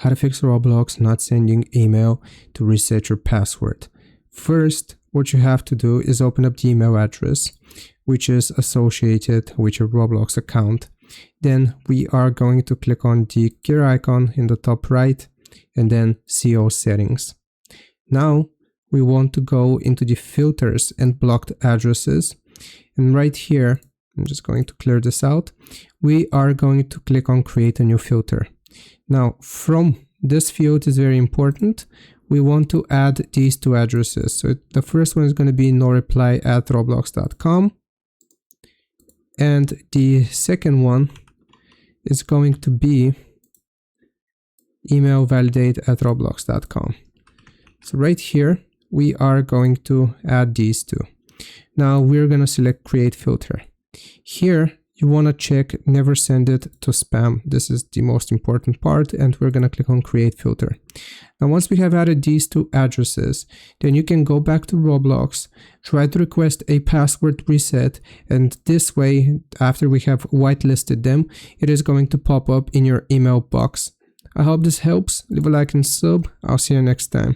how to fix Roblox not sending email to reset your password. First, what you have to do is open up the email address which is associated with your Roblox account. Then we are going to click on the gear icon in the top right and then CO settings. Now we want to go into the filters and blocked addresses, and right here, I'm just going to clear this out, we are going to click on create a new filter. Now from this field is very important. We want to add these two addresses. So the first one is going to be noreply@roblox.com, and the second one is going to be emailvalidate@roblox.com. So right here, we are going to add these two. Now we're going to select create filter. Here, you want to check never send it to spam. This is the most important part, and we're going to click on create filter. Now once we have added these two addresses, then you can go back to Roblox, try to request a password reset, and this way, after we have whitelisted them, it is going to pop up in your email box. I hope this helps. Leave a like and sub. I'll see you next time.